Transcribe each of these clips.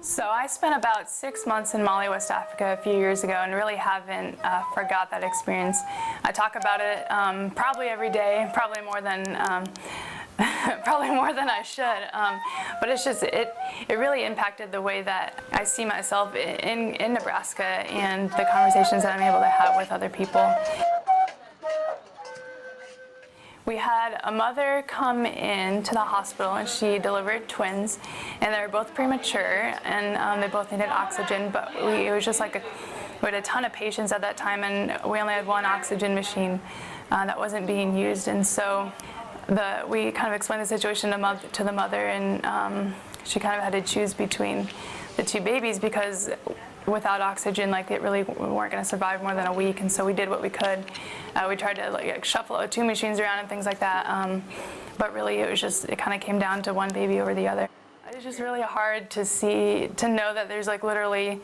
So I spent about 6 months in Mali, West Africa a few years ago and really haven't forgot that experience. I talk about it probably every day, probably more than I should, but it's just, it really impacted the way that I see myself in Nebraska and the conversations that I'm able to have with other people. We had a mother come in to the hospital and she delivered twins, and they were both premature and they both needed oxygen, but it was just like we had a ton of patients at that time and we only had one oxygen machine that wasn't being used, and so we kind of explained the situation to the mother, and she kind of had to choose between the two babies because without oxygen, like, it really weren't going to survive more than a week, and so we did what we could. We tried to like shuffle two machines around and things like that, but really it kind of came down to one baby over the other. It's just really hard to know that there's like literally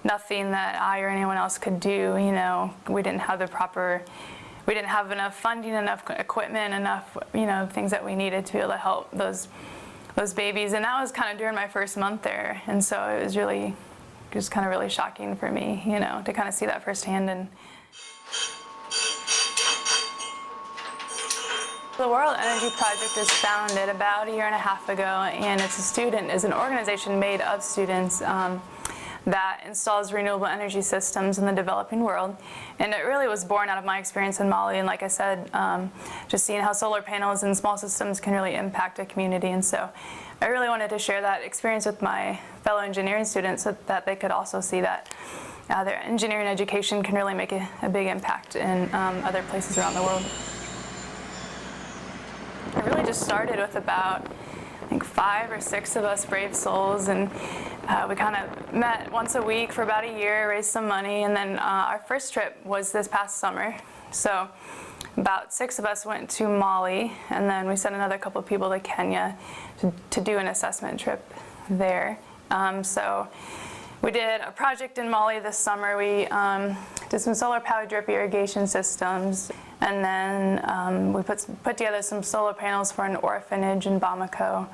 nothing that I or anyone else could do. You know, we didn't have enough funding, enough equipment, enough, things that we needed to be able to help those babies, and that was kind of during my first month there, and so it was really just kind of really shocking for me, to kind of see that firsthand. And the World Energy Project was founded about 1.5 years ago, and it's an organization made of students that installs renewable energy systems in the developing world. And it really was born out of my experience in Mali, and like I said, just seeing how solar panels and small systems can really impact a community. And so I really wanted to share that experience with my fellow engineering students so that they could also see that their engineering education can really make a big impact in other places around the world. It really just started with about, I think, 5 or 6 of us brave souls, and we kind of met once a week for about a year, raised some money, and then our first trip was this past summer. So about 6 of us went to Mali, and then we sent another couple of people to Kenya to do an assessment trip there. So we did a project in Mali this summer. We did some solar-powered drip irrigation systems, and then we put together some solar panels for an orphanage in Bamako.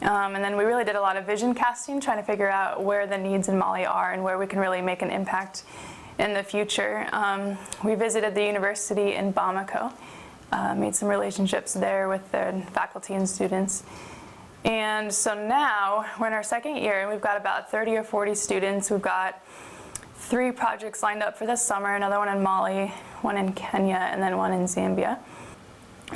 And then we really did a lot of vision casting, trying to figure out where the needs in Mali are and where we can really make an impact in the future. We visited the university in Bamako, made some relationships there with the faculty and students. And so now we're in our second year, and we've got about 30 or 40 students. We've got 3 projects lined up for this summer, another one in Mali, one in Kenya, and then one in Zambia.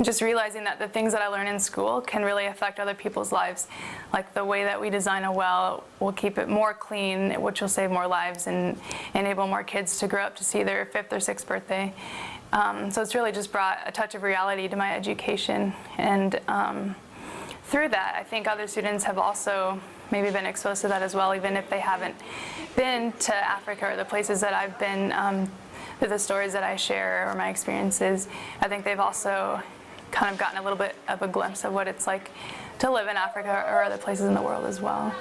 Just realizing that the things that I learn in school can really affect other people's lives. Like the way that we design a well will keep it more clean, which will save more lives and enable more kids to grow up to see their 5th or 6th birthday. So it's really just brought a touch of reality to my education. And through that, I think other students have also maybe been exposed to that as well, even if they haven't been to Africa or the places that I've been, through the stories that I share or my experiences. I think they've also kind of gotten a little bit of a glimpse of what it's like to live in Africa or other places in the world as well.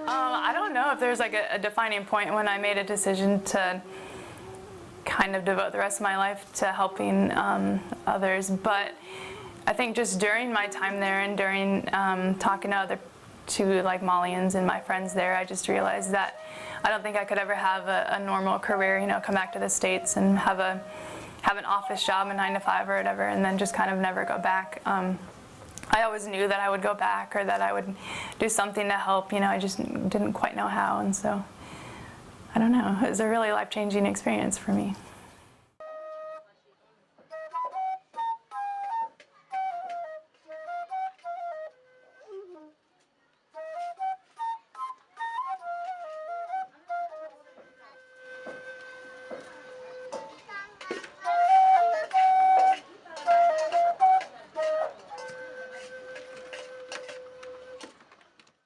I don't know if there's like a defining point when I made a decision to kind of devote the rest of my life to helping others, but I think just during my time there and during talking to like Malians and my friends there, I just realized that I don't think I could ever have a normal career, come back to the States and have an office job, a 9 to 5 or whatever, and then just kind of never go back. I always knew that I would go back or that I would do something to help, I just didn't quite know how, and so I don't know, it was a really life-changing experience for me.